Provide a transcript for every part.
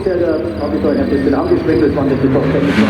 Bielefelder habe ich euch ein bisschen angesprochen, das waren jetzt die Top 10 von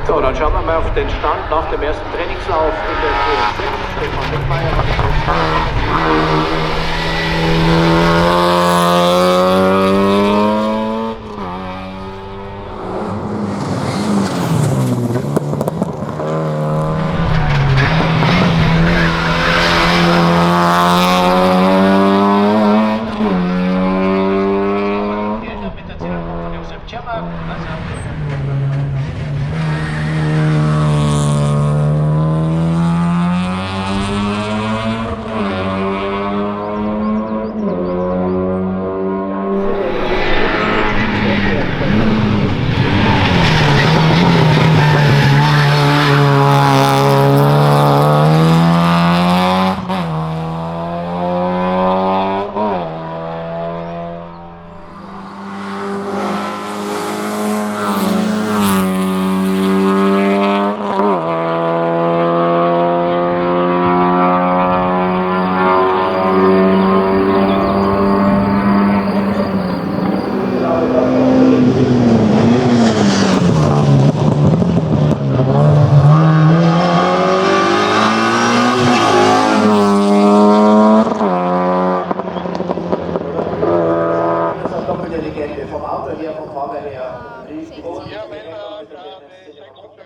So, dann schauen wir mal auf den Stand nach dem ersten Trainingslauf in der Q6. Stefan Wittmeier hat mit der Zählergruppe von Josef Czermak. Legende vom Auto her, vom Fahrwerk her. Ja, wenn man da 6 Sekunden